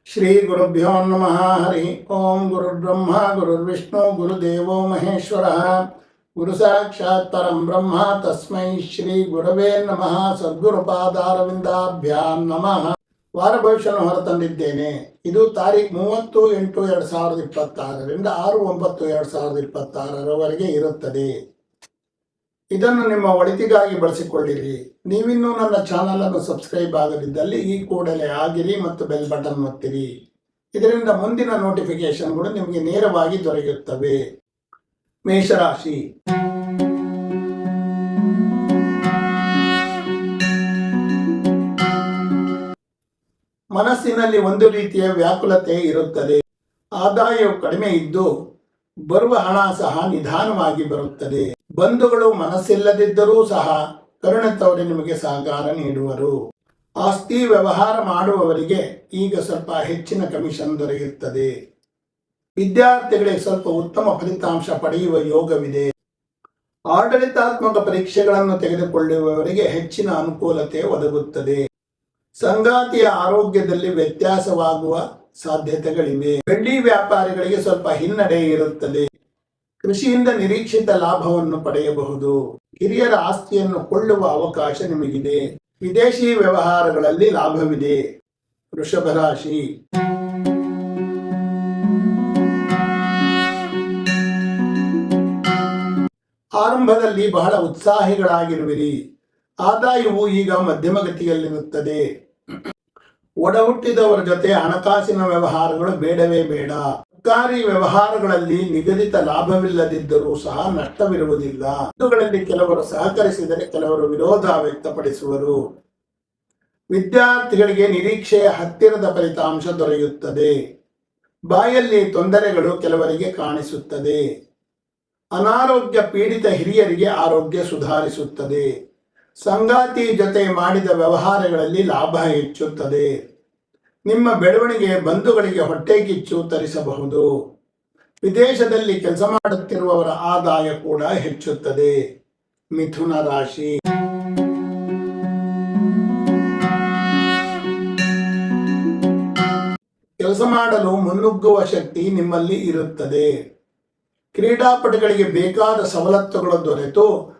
ಶ್ರೀ ಗುರುಭ್ಯೋ ನಮಃ. ಹರಿ ಓಂ. ಗುರುರ್ಬ್ರಹ್ಮ ಗುರುರ್ವಿಷ್ಣು ಗುರುದೇವೋ ಮಹೇಶ್ವರ. ಗುರು ಸಾಕ್ಷಾತ್ ಪರಂ ಬ್ರಹ್ಮ ತಸ್ಮೈ ಶ್ರೀ ಗುರವೇ ನಮಃ. ಸದ್ಗುರುಪಾದಾರವಿಂದಾಭ್ಯಾಂ ನಮಃ. ವಾರ ಭವಿಷ್ಯವನ್ನು ಹೊರತಂದಿದ್ದೇನೆ. ಇದು ತಾರೀಖು 30/8/2026ರಿಂದ 6/9/2026ರವರೆಗೆ ಇರುತ್ತದೆ. ಇದನ್ನು ನಿಮ್ಮ ಒಳಿತಿಗಾಗಿ ಬಳಸಿಕೊಳ್ಳಿರಿ. ನೀವಿನ್ನೂ ನನ್ನ ಚಾನಲ್ ಅನ್ನು ಸಬ್ಸ್ಕ್ರೈಬ್ ಆಗದಿದ್ದಲ್ಲಿ ಈ ಕೂಡಲೇ ಆಗಿರಿ ಮತ್ತು ಬೆಲ್ ಬಟನ್ ಒತ್ತಿರಿ. ಇದರಿಂದ ಮುಂದಿನ ನೋಟಿಫಿಕೇಶನ್ಗಳು ನಿಮಗೆ ನೇರವಾಗಿ ದೊರೆಯುತ್ತವೆ. ಮೇಷರಾಶಿ. ಮನಸ್ಸಿನಲ್ಲಿ ಒಂದು ರೀತಿಯ ವ್ಯಾಕುಲತೆ ಇರುತ್ತದೆ. ಆದಾಯವು ಕಡಿಮೆ ಇದ್ದು ಬರುವ ಹಣ ಸಹ ನಿಧಾನವಾಗಿ ಬರುತ್ತದೆ. ಬಂಧುಗಳು ಮನಸ್ಸಿಲ್ಲದಿದ್ದರೂ ಸಹ ಕರುಣೆ ತೋರಿ ನಿಮಗೆ ಸಹಕಾರ ನೀಡುವರು. ಆಸ್ತಿ ವ್ಯವಹಾರ ಮಾಡುವವರಿಗೆ ಈಗ ಸ್ವಲ್ಪ ಹೆಚ್ಚಿನ ಕಮಿಷನ್ ದೊರೆಯುತ್ತದೆ. ವಿದ್ಯಾರ್ಥಿಗಳಿಗೆ ಸ್ವಲ್ಪ ಉತ್ತಮ ಫಲಿತಾಂಶ ಪಡೆಯುವ ಯೋಗವಿದೆ. ಆಡಳಿತಾತ್ಮಕ ಪರೀಕ್ಷೆಗಳನ್ನು ತೆಗೆದುಕೊಳ್ಳುವವರಿಗೆ ಹೆಚ್ಚಿನ ಅನುಕೂಲತೆ ಒದಗುತ್ತದೆ. ಸಂಗಾತಿಯ ಆರೋಗ್ಯದಲ್ಲಿ ವ್ಯತ್ಯಾಸವಾಗುವ ಸಾಧ್ಯತೆಗಳಿವೆ. ಬೆಳ್ಳಿ ವ್ಯಾಪಾರಿಗಳಿಗೆ ಸ್ವಲ್ಪ ಹಿನ್ನಡೆ ಇರುತ್ತದೆ. ಕೃಷಿಯಿಂದ ನಿರೀಕ್ಷಿತ ಲಾಭವನ್ನು ಪಡೆಯಬಹುದು. ಹಿರಿಯರ ಆಸ್ತಿಯನ್ನು ಕೊಳ್ಳುವ ಅವಕಾಶ ನಿಮಗಿದೆ. ವಿದೇಶಿ ವ್ಯವಹಾರಗಳಲ್ಲಿ ಲಾಭವಿದೆ. ವೃಷಭ ರಾಶಿ. ಆರಂಭದಲ್ಲಿ ಬಹಳ ಉತ್ಸಾಹಿಗಳಾಗಿರುವಿರಿ. ಆದಾಯವು ಈಗ ಮಧ್ಯಮಗತಿಯಲ್ಲಿರುತ್ತದೆ. ಒಡ ಹುಟ್ಟಿದವರ ಜೊತೆ ಹಣಕಾಸಿನ ವ್ಯವಹಾರಗಳು ಬೇಡವೇ ಬೇಡ. ಸರ್ಕಾರಿ ವ್ಯವಹಾರಗಳಲ್ಲಿ ನಿಗದಿತ ಲಾಭವಿಲ್ಲದಿದ್ದರೂ ಸಹ ನಷ್ಟವಿರುವುದಿಲ್ಲ. ಇವುಗಳಲ್ಲಿ ಕೆಲವರು ಸಹಕರಿಸಿದರೆ ಕೆಲವರು ವಿರೋಧ ವ್ಯಕ್ತಪಡಿಸುವರು. ವಿದ್ಯಾರ್ಥಿಗಳಿಗೆ ನಿರೀಕ್ಷೆಯ ಹತ್ತಿರದ ಫಲಿತಾಂಶ ದೊರೆಯುತ್ತದೆ. ಬಾಯಲ್ಲಿ ತೊಂದರೆಗಳು ಕೆಲವರಿಗೆ ಕಾಣಿಸುತ್ತದೆ. ಅನಾರೋಗ್ಯ ಪೀಡಿತ ಹಿರಿಯರಿಗೆ ಆರೋಗ್ಯ ಸುಧಾರಿಸುತ್ತದೆ. ಸಂಗಾತಿ ಜೊತೆ ಮಾಡಿದ ವ್ಯವಹಾರಗಳಲ್ಲಿ ಲಾಭ ಹೆಚ್ಚುತ್ತದೆ. ನಿಮ್ಮ ಬೆಳವಣಿಗೆ ಬಂಧುಗಳಿಗೆ ಹೊಟ್ಟೆ ಕಿಚ್ಚು ತರಿಸಬಹುದು. ವಿದೇಶದಲ್ಲಿ ಕೆಲಸ ಮಾಡುತ್ತಿರುವವರ ಆದಾಯ ಕೂಡ ಹೆಚ್ಚುತ್ತದೆ. ಮಿಥುನ ರಾಶಿ. ಕೆಲಸ ಮಾಡಲು ಮುನ್ನುಗ್ಗುವ ಶಕ್ತಿ ನಿಮ್ಮಲ್ಲಿ ಇರುತ್ತದೆ. ಕ್ರೀಡಾಪಟುಗಳಿಗೆ ಬೇಕಾದ ಸವಲತ್ತುಗಳು ದೊರೆತು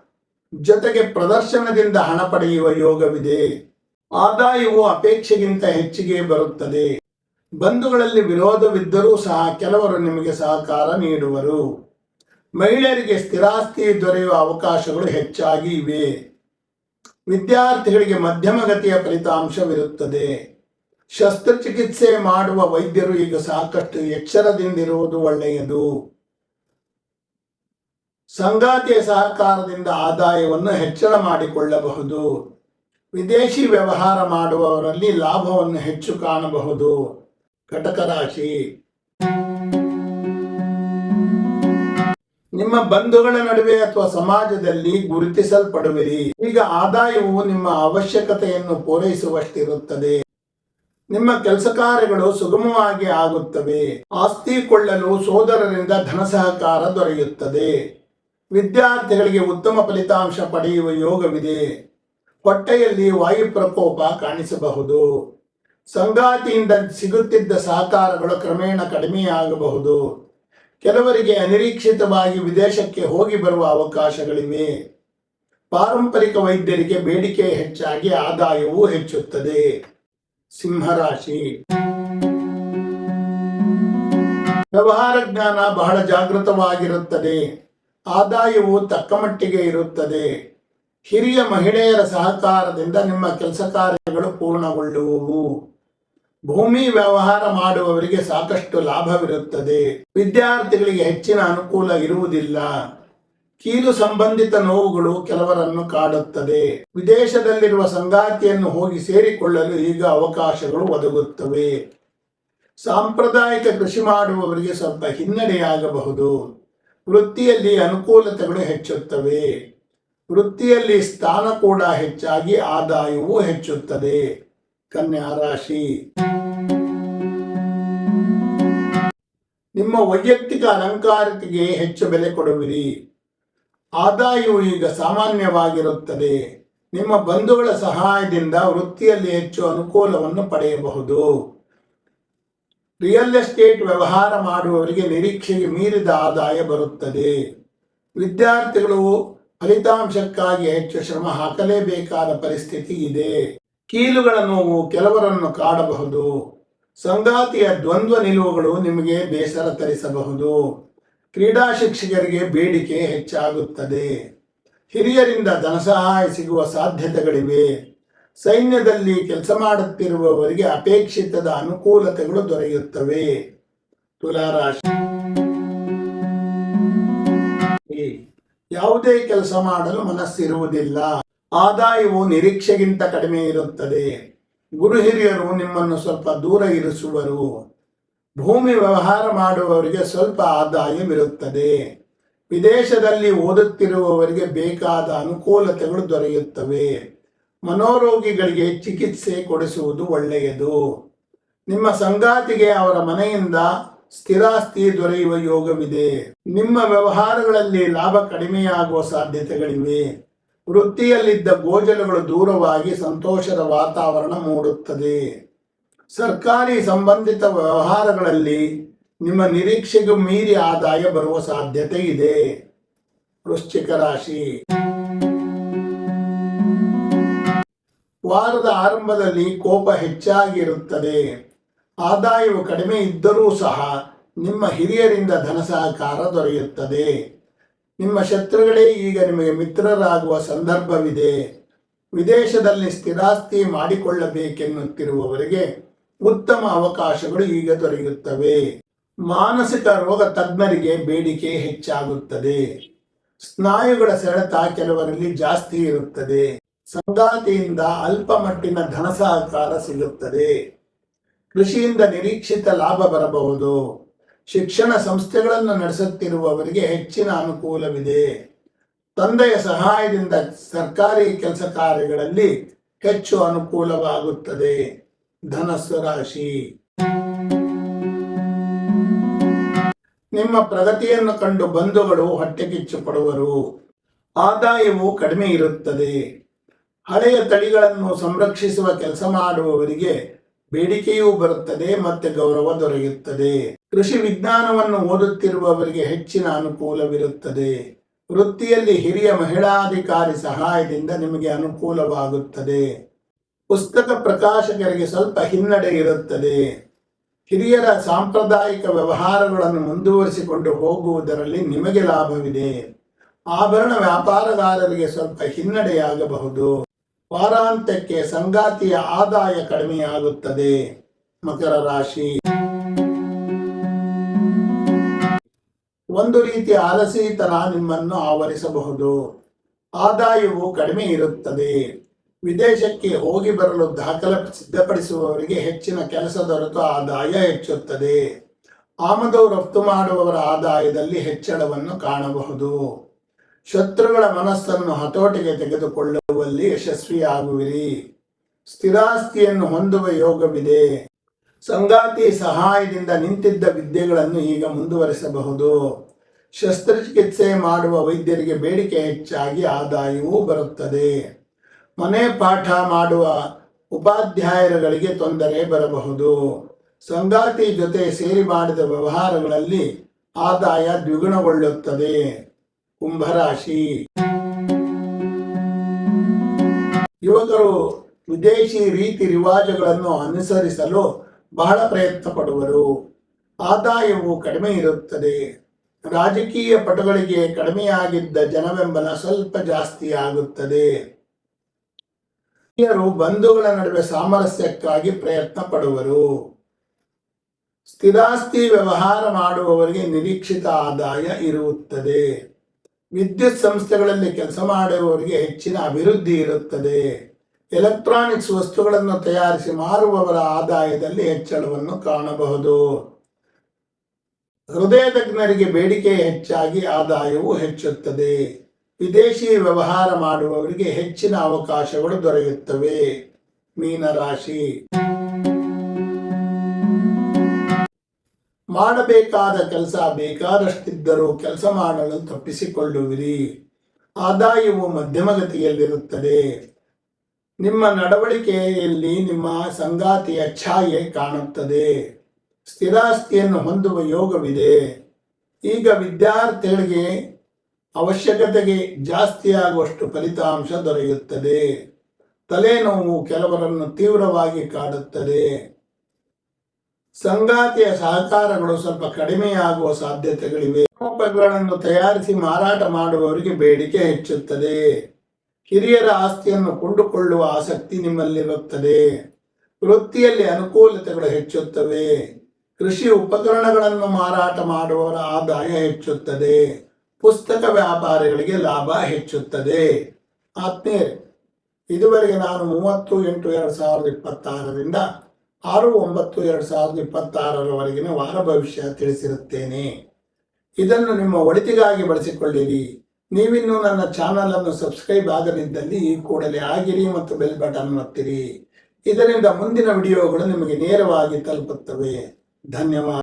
ಜೊತೆಗೆ ಪ್ರದರ್ಶನದಿಂದ ಹಣ ಪಡೆಯುವ ಯೋಗವಿದೆ. ಆದಾಯವು ಅಪೇಕ್ಷೆಗಿಂತ ಹೆಚ್ಚಿಗೆ ಬರುತ್ತದೆ. ಬಂಧುಗಳಲ್ಲಿ ವಿರೋಧವಿದ್ದರೂ ಸಹ ಕೆಲವರು ನಿಮಗೆ ಸಹಕಾರ ನೀಡುವರು. ಮಹಿಳೆಯರಿಗೆ ಸ್ಥಿರಾಸ್ತಿ ದೊರೆಯುವ ಅವಕಾಶಗಳು ಹೆಚ್ಚಾಗಿ ಇವೆ. ವಿದ್ಯಾರ್ಥಿಗಳಿಗೆ ಮಧ್ಯಮಗತಿಯ ಫಲಿತಾಂಶವಿರುತ್ತದೆ. ಶಸ್ತ್ರಚಿಕಿತ್ಸೆ ಮಾಡುವ ವೈದ್ಯರು ಈಗ ಸಾಕಷ್ಟು ಎಚ್ಚರದಿಂದಿರುವುದು ಒಳ್ಳೆಯದು. ಸಂಗಾತಿಯ ಸಹಕಾರದಿಂದ ಆದಾಯವನ್ನು ಹೆಚ್ಚಳ ಮಾಡಿಕೊಳ್ಳಬಹುದು. ವಿದೇಶಿ ವ್ಯವಹಾರ ಮಾಡುವವರಲ್ಲಿ ಲಾಭವನ್ನು ಹೆಚ್ಚು ಕಾಣಬಹುದು. ಕಟಕ ರಾಶಿ. ನಿಮ್ಮ ಬಂಧುಗಳ ನಡುವೆ ಅಥವಾ ಸಮಾಜದಲ್ಲಿ ಗುರುತಿಸಲ್ಪಡುವಿರಿ. ಈಗ ಆದಾಯವು ನಿಮ್ಮ ಅವಶ್ಯಕತೆಯನ್ನು ಪೂರೈಸುವಷ್ಟಿರುತ್ತದೆ. ನಿಮ್ಮ ಕೆಲಸ ಕಾರ್ಯಗಳು ಸುಗಮವಾಗಿ ಆಗುತ್ತವೆ. ಆಸ್ತಿ ಕೊಳ್ಳಲು ಸೋದರರಿಂದ ಧನ ಸಹಕಾರ ದೊರೆಯುತ್ತದೆ. ವಿದ್ಯಾರ್ಥಿಗಳಿಗೆ ಉತ್ತಮ ಫಲಿತಾಂಶ ಪಡೆಯುವ ಯೋಗವಿದೆ. ಹೊಟ್ಟೆಯಲ್ಲಿ ವಾಯು ಪ್ರಕೋಪ ಕಾಣಿಸಬಹುದು. ಸಂಗಾತಿಯಿಂದ ಸಿಗುತ್ತಿದ್ದ ಸಹಕಾರಗಳು ಕ್ರಮೇಣ ಕಡಿಮೆಯಾಗಬಹುದು. ಕೆಲವರಿಗೆ ಅನಿರೀಕ್ಷಿತವಾಗಿ ವಿದೇಶಕ್ಕೆ ಹೋಗಿ ಬರುವ ಅವಕಾಶಗಳಿವೆ. ಪಾರಂಪರಿಕ ವೈದ್ಯರಿಗೆ ಬೇಡಿಕೆ ಹೆಚ್ಚಾಗಿ ಆದಾಯವೂ ಹೆಚ್ಚುತ್ತದೆ. ಸಿಂಹರಾಶಿ. ವ್ಯವಹಾರ ಜ್ಞಾನ ಬಹಳ ಜಾಗೃತವಾಗಿರುತ್ತದೆ. ಆದಾಯವು ತಕ್ಕ ಮಟ್ಟಿಗೆ ಇರುತ್ತದೆ. ಹಿರಿಯ ಮಹಿಳೆಯರ ಸಹಕಾರದಿಂದ ನಿಮ್ಮ ಕೆಲಸ ಕಾರ್ಯಗಳು ಪೂರ್ಣಗೊಳ್ಳುವುವು. ಭೂಮಿ ವ್ಯವಹಾರ ಮಾಡುವವರಿಗೆ ಸಾಕಷ್ಟು ಲಾಭವಿರುತ್ತದೆ. ವಿದ್ಯಾರ್ಥಿಗಳಿಗೆ ಹೆಚ್ಚಿನ ಅನುಕೂಲ ಇರುವುದಿಲ್ಲ. ಕೀಲು ಸಂಬಂಧಿತ ನೋವುಗಳು ಕೆಲವರನ್ನು ಕಾಡುತ್ತದೆ. ವಿದೇಶದಲ್ಲಿರುವ ಸಂಗಾತಿಯನ್ನು ಹೋಗಿ ಸೇರಿಕೊಳ್ಳಲು ಈಗ ಅವಕಾಶಗಳು ಒದಗುತ್ತವೆ. ಸಾಂಪ್ರದಾಯಿಕ ಕೃಷಿ ಮಾಡುವವರಿಗೆ ಸ್ವಲ್ಪ ಹಿನ್ನಡೆಯಾಗಬಹುದು. ವೃತ್ತಿಯಲ್ಲಿ ಅನುಕೂಲತೆಗಳು ಹೆಚ್ಚುತ್ತವೆ. ವೃತ್ತಿಯಲ್ಲಿ ಸ್ಥಾನ ಕೂಡ ಹೆಚ್ಚಾಗಿ ಆದಾಯವೂ ಹೆಚ್ಚುತ್ತದೆ. ಕನ್ಯಾ ರಾಶಿ. ನಿಮ್ಮ ವೈಯಕ್ತಿಕ ಅಲಂಕಾರತೆಗೆ ಹೆಚ್ಚು ಬೆಲೆ ಕೊಡುವಿರಿ. ಆದಾಯವು ಈಗ ಸಾಮಾನ್ಯವಾಗಿರುತ್ತದೆ. ನಿಮ್ಮ ಬಂಧುಗಳ ಸಹಾಯದಿಂದ ವೃತ್ತಿಯಲ್ಲಿ ಹೆಚ್ಚು ಅನುಕೂಲವನ್ನು ಪಡೆಯಬಹುದು. ರಿಯಲ್ ಎಸ್ಟೇಟ್ ವ್ಯವಹಾರ ಮಾಡುವವರಿಗೆ ನಿರೀಕ್ಷೆಗೆ ಮೀರಿದ ಆದಾಯ ಬರುತ್ತದೆ. ವಿದ್ಯಾರ್ಥಿಗಳು ಫಲಿತಾಂಶಕ್ಕಾಗಿ ಹೆಚ್ಚು ಶ್ರಮ ಹಾಕಲೇಬೇಕಾದ ಪರಿಸ್ಥಿತಿ ಇದೆ. ಕೀಲುಗಳ ನೋವು ಕೆಲವರನ್ನು ಕಾಡಬಹುದು. ಸಂಗಾತಿಯ ದ್ವಂದ್ವ ನಿಲುವುಗಳು ನಿಮಗೆ ಬೇಸರ ತರಿಸಬಹುದು. ಕ್ರೀಡಾ ಶಿಕ್ಷಕರಿಗೆ ಬೇಡಿಕೆ ಹೆಚ್ಚಾಗುತ್ತದೆ. ಹಿರಿಯರಿಂದ ಧನಸಹಾಯ ಸಿಗುವ ಸಾಧ್ಯತೆಗಳಿವೆ. ಸೈನ್ಯದಲ್ಲಿ ಕೆಲಸ ಮಾಡುತ್ತಿರುವವರಿಗೆ ಅಪೇಕ್ಷಿತದ ಅನುಕೂಲತೆಗಳು ದೊರೆಯುತ್ತವೆ. ತುಲಾರಾಶಿ, ಯಾವುದೇ ಕೆಲಸ ಮಾಡಲು ಮನಸ್ಸಿರುವುದಿಲ್ಲ. ಆದಾಯವು ನಿರೀಕ್ಷೆಗಿಂತ ಕಡಿಮೆ ಇರುತ್ತದೆ. ಗುರು ಹಿರಿಯರು ನಿಮ್ಮನ್ನು ಸ್ವಲ್ಪ ದೂರ ಇರಿಸುವರು. ಭೂಮಿ ವ್ಯವಹಾರ ಮಾಡುವವರಿಗೆ ಸ್ವಲ್ಪ ಆದಾಯವಿರುತ್ತದೆ. ವಿದೇಶದಲ್ಲಿ ಓದುತ್ತಿರುವವರಿಗೆ ಬೇಕಾದ ಅನುಕೂಲತೆಗಳು ದೊರೆಯುತ್ತವೆ. ಮನೋರೋಗಿಗಳಿಗೆ ಚಿಕಿತ್ಸೆ ಕೊಡಿಸುವುದು ಒಳ್ಳೆಯದು. ನಿಮ್ಮ ಸಂಗಾತಿಗೆ ಅವರ ಮನೆಯಿಂದ ಸ್ಥಿರಾಸ್ತಿ ದೊರೆಯುವ ಯೋಗವಿದೆ. ನಿಮ್ಮ ವ್ಯವಹಾರಗಳಲ್ಲಿ ಲಾಭ ಕಡಿಮೆಯಾಗುವ ಸಾಧ್ಯತೆಗಳಿವೆ. ವೃತ್ತಿಯಲ್ಲಿದ್ದ ಗೋಜಲುಗಳು ದೂರವಾಗಿ ಸಂತೋಷದ ವಾತಾವರಣ ಮೂಡುತ್ತದೆ. ಸರ್ಕಾರಿ ಸಂಬಂಧಿತ ವ್ಯವಹಾರಗಳಲ್ಲಿ ನಿಮ್ಮ ನಿರೀಕ್ಷೆಗೂ ಮೀರಿ ಆದಾಯ ಬರುವ ಸಾಧ್ಯತೆ ಇದೆ. ವೃಶ್ಚಿಕ ರಾಶಿ, ವಾರದ ಆರಂಭದಲ್ಲಿ ಕೋಪ ಹೆಚ್ಚಾಗಿರುತ್ತದೆ. ಆದಾಯವು ಕಡಿಮೆ ಇದ್ದರೂ ಸಹ ನಿಮ್ಮ ಹಿರಿಯರಿಂದ ಧನ ಸಹಕಾರ ದೊರೆಯುತ್ತದೆ. ನಿಮ್ಮ ಶತ್ರುಗಳೇ ಈಗ ನಿಮಗೆ ಮಿತ್ರರಾಗುವ ಸಂದರ್ಭವಿದೆ. ವಿದೇಶದಲ್ಲಿ ಸ್ಥಿರಾಸ್ತಿ ಮಾಡಿಕೊಳ್ಳಬೇಕೆನ್ನುತ್ತಿರುವವರಿಗೆ ಉತ್ತಮ ಅವಕಾಶಗಳು ಈಗ ದೊರೆಯುತ್ತವೆ. ಮಾನಸಿಕ ರೋಗ ತಜ್ಞರಿಗೆ ಬೇಡಿಕೆ ಹೆಚ್ಚಾಗುತ್ತದೆ. ಸ್ನಾಯುಗಳ ಸೆಳೆತ ಕೆಲವರಲ್ಲಿ ಜಾಸ್ತಿ ಇರುತ್ತದೆ. ಸಂಗಾತಿಯಿಂದ ಅಲ್ಪ ಮಟ್ಟಿನ ಧನ ಸಹಕಾರ ಸಿಗುತ್ತದೆ. ಕೃಷಿಯಿಂದ ನಿರೀಕ್ಷಿತ ಲಾಭ ಬರಬಹುದು. ಶಿಕ್ಷಣ ಸಂಸ್ಥೆಗಳನ್ನು ನಡೆಸುತ್ತಿರುವವರಿಗೆ ಹೆಚ್ಚಿನ ಅನುಕೂಲವಿದೆ. ತಂದೆಯ ಸಹಾಯದಿಂದ ಸರ್ಕಾರಿ ಕೆಲಸ ಕಾರ್ಯಗಳಲ್ಲಿ ಹೆಚ್ಚು ಅನುಕೂಲವಾಗುತ್ತದೆ. ಧನಸ್ಸು ರಾಶಿ, ನಿಮ್ಮ ಪ್ರಗತಿಯನ್ನು ಕಂಡು ಬಂಧುಗಳು ಹೊಟ್ಟೆಕಿಚ್ಚು ಪಡುವರು. ಆದಾಯವು ಕಡಿಮೆ ಇರುತ್ತದೆ. ಹಳೆಯ ತಳಿಗಳನ್ನು ಸಂರಕ್ಷಿಸುವ ಕೆಲಸ ಮಾಡುವವರಿಗೆ ಬೇಡಿಕೆಯೂ ಬರುತ್ತದೆ ಮತ್ತು ಗೌರವ ದೊರೆಯುತ್ತದೆ. ಕೃಷಿ ವಿಜ್ಞಾನವನ್ನು ಓದುತ್ತಿರುವವರಿಗೆ ಹೆಚ್ಚಿನ ಅನುಕೂಲವಿರುತ್ತದೆ. ವೃತ್ತಿಯಲ್ಲಿ ಹಿರಿಯ ಮಹಿಳಾಧಿಕಾರಿ ಸಹಾಯದಿಂದ ನಿಮಗೆ ಅನುಕೂಲವಾಗುತ್ತದೆ. ಪುಸ್ತಕ ಪ್ರಕಾಶಕರಿಗೆ ಸ್ವಲ್ಪ ಹಿನ್ನಡೆ ಇರುತ್ತದೆ. ಹಿರಿಯರ ಸಾಂಪ್ರದಾಯಿಕ ವ್ಯವಹಾರಗಳನ್ನು ಮುಂದುವರಿಸಿಕೊಂಡು ಹೋಗುವುದರಲ್ಲಿ ನಿಮಗೆ ಲಾಭವಿದೆ. ಆಭರಣ ವ್ಯಾಪಾರಗಾರರಿಗೆ ಸ್ವಲ್ಪ ಹಿನ್ನಡೆಯಾಗಬಹುದು. ವಾರಾಂತ್ಯಕ್ಕೆ ಸಂಗಾತಿಯ ಆದಾಯ ಕಡಿಮೆಯಾಗುತ್ತದೆ. ಮಕರ ರಾಶಿ, ಒಂದು ರೀತಿಯ ಆಲಸಿತನ ನಿಮ್ಮನ್ನು ಆವರಿಸಬಹುದು. ಆದಾಯವು ಕಡಿಮೆ ಇರುತ್ತದೆ. ವಿದೇಶಕ್ಕೆ ಹೋಗಿ ಬರಲು ದಾಖಲೆ ಸಿದ್ಧಪಡಿಸುವವರಿಗೆ ಹೆಚ್ಚಿನ ಕೆಲಸ ದೊರೆತು ಆದಾಯ ಹೆಚ್ಚುತ್ತದೆ. ಆಮದು ರಫ್ತು ಮಾಡುವವರ ಆದಾಯದಲ್ಲಿ ಹೆಚ್ಚಳವನ್ನು ಕಾಣಬಹುದು. ಶತ್ರುಗಳ ಮನಸ್ಸನ್ನು ಹತೋಟಿಗೆ ತೆಗೆದುಕೊಳ್ಳುವಲ್ಲಿ ಯಶಸ್ವಿಯಾಗುವಿರಿ. ಸ್ಥಿರಾಸ್ತಿಯನ್ನು ಹೊಂದುವ ಯೋಗವಿದೆ. ಸಂಗಾತಿ ಸಹಾಯದಿಂದ ನಿಂತಿದ್ದ ವಿದ್ಯೆಗಳನ್ನು ಈಗ ಮುಂದುವರಿಸಬಹುದು. ಶಸ್ತ್ರಚಿಕಿತ್ಸೆ ಮಾಡುವ ವೈದ್ಯರಿಗೆ ಬೇಡಿಕೆ ಹೆಚ್ಚಾಗಿ ಆದಾಯವೂ ಬರುತ್ತದೆ. ಮನೆ ಪಾಠ ಮಾಡುವ ಉಪಾಧ್ಯಾಯರುಗಳಿಗೆ ತೊಂದರೆ ಬರಬಹುದು. ಸಂಗಾತಿ ಜೊತೆ ಸೇರಿ ಮಾಡಿದ ವ್ಯವಹಾರಗಳಲ್ಲಿ ಆದಾಯ ದ್ವಿಗುಣಗೊಳ್ಳುತ್ತದೆ. ಕುಂಭರಾಶಿ, ಯುವಕರು ವಿದೇಶಿ ರೀತಿ ರಿವಾಜುಗಳನ್ನು ಅನುಸರಿಸಲು ಬಹಳ ಪ್ರಯತ್ನ ಪಡುವರು. ಆದಾಯವು ಕಡಿಮೆ ಇರುತ್ತದೆ. ರಾಜಕೀಯ ಪಟುಗಳಿಗೆ ಕಡಿಮೆಯಾಗಿದ್ದ ಜನಬೆಂಬಲ ಸ್ವಲ್ಪ ಜಾಸ್ತಿ ಆಗುತ್ತದೆ. ಹಿರಿಯರು ಬಂಧುಗಳ ನಡುವೆ ಸಾಮರಸ್ಯಕ್ಕಾಗಿ ಪ್ರಯತ್ನ ಪಡುವರು. ಸ್ಥಿರಾಸ್ತಿ ವ್ಯವಹಾರ ಮಾಡುವವರಿಗೆ ನಿರೀಕ್ಷಿತ ಆದಾಯ ಇರುತ್ತದೆ. ವಿದ್ಯುತ್ ಸಂಸ್ಥೆಗಳಲ್ಲಿ ಕೆಲಸ ಮಾಡುವವರಿಗೆ ಹೆಚ್ಚಿನ ಅಭಿವೃದ್ಧಿ ಇರುತ್ತದೆ. ಎಲೆಕ್ಟ್ರಾನಿಕ್ಸ್ ವಸ್ತುಗಳನ್ನು ತಯಾರಿಸಿ ಮಾರುವವರ ಆದಾಯದಲ್ಲಿ ಹೆಚ್ಚಳವನ್ನು ಕಾಣಬಹುದು. ಹೃದಯ ತಜ್ಞರಿಗೆ ಬೇಡಿಕೆ ಹೆಚ್ಚಾಗಿ ಆದಾಯವು ಹೆಚ್ಚುತ್ತದೆ. ವಿದೇಶಿ ವ್ಯವಹಾರ ಮಾಡುವವರಿಗೆ ಹೆಚ್ಚಿನ ಅವಕಾಶಗಳು ದೊರೆಯುತ್ತವೆ. ಮೀನರಾಶಿ, ಮಾಡಬೇಕಾದ ಕೆಲಸ ಬೇಕಾದಷ್ಟಿದ್ದರೂ ಕೆಲಸ ಮಾಡಲು ತಪ್ಪಿಸಿಕೊಳ್ಳುವಿರಿ. ಆದಾಯವು ಮಧ್ಯಮಗತಿಯಲ್ಲಿರುತ್ತದೆ. ನಿಮ್ಮ ನಡವಳಿಕೆಯಲ್ಲಿ ನಿಮ್ಮ ಸಂಗಾತಿಯ ಛಾಯೆ ಕಾಣುತ್ತದೆ. ಸ್ಥಿರಾಸ್ತಿಯನ್ನು ಹೊಂದುವ ಯೋಗವಿದೆ. ಈಗ ವಿದ್ಯಾರ್ಥಿಗಳಿಗೆ ಅವಶ್ಯಕತೆಗೆ ಜಾಸ್ತಿಯಾಗುವಷ್ಟು ಫಲಿತಾಂಶ ದೊರೆಯುತ್ತದೆ. ತಲೆನೋವು ಕೆಲವರನ್ನು ತೀವ್ರವಾಗಿ ಕಾಡುತ್ತದೆ. ಸಂಗಾತಿಯ ಸಹಕಾರಗಳು ಸ್ವಲ್ಪ ಕಡಿಮೆಯಾಗುವ ಸಾಧ್ಯತೆಗಳಿವೆ. ಉಪಕರಣಗಳನ್ನು ತಯಾರಿಸಿ ಮಾರಾಟ ಮಾಡುವವರಿಗೆ ಬೇಡಿಕೆ ಹೆಚ್ಚುತ್ತದೆ. ಹಿರಿಯರ ಆಸ್ತಿಯನ್ನು ಕೊಂಡುಕೊಳ್ಳುವ ಆಸಕ್ತಿ ನಿಮ್ಮಲ್ಲಿರುತ್ತದೆ. ವೃತ್ತಿಯಲ್ಲಿ ಅನುಕೂಲತೆಗಳು ಹೆಚ್ಚುತ್ತವೆ. ಕೃಷಿ ಉಪಕರಣಗಳನ್ನು ಮಾರಾಟ ಮಾಡುವವರ ಆದಾಯ ಹೆಚ್ಚುತ್ತದೆ. ಪುಸ್ತಕ ವ್ಯಾಪಾರಿಗಳಿಗೆ ಲಾಭ ಹೆಚ್ಚುತ್ತದೆ. ಆತ್ಮೀಯರೇ, ಇದುವರೆಗೆ ನಾನು 30/8/2026ರಿಂದ 6/9/2026 ವಾರ ಭವಿಷ್ಯ ತಿಳಿಸಿರುತ್ತೇನೆ. ಇದನ್ನು ನಿಮ್ಮ ಒಳಿತಿಗಾಗಿ ಬಳಸಿಕೊಳ್ಳಿರಿ. ನೀವಿನ್ನೂ ನನ್ನ ಚಾನಲ್ ಅನ್ನು ಸಬ್ಸ್ಕ್ರೈಬ್ ಆಗದಿದ್ದಲ್ಲಿ ಈ ಕೂಡಲೇ ಆಗಿರಿ ಮತ್ತು ಬೆಲ್ ಬಟನ್ ಒತ್ತಿರಿ. ಇದರಿಂದ ಮುಂದಿನ ವಿಡಿಯೋಗಳು ನಿಮಗೆ ನೇರವಾಗಿ ತಲುಪುತ್ತವೆ. ಧನ್ಯವಾದ.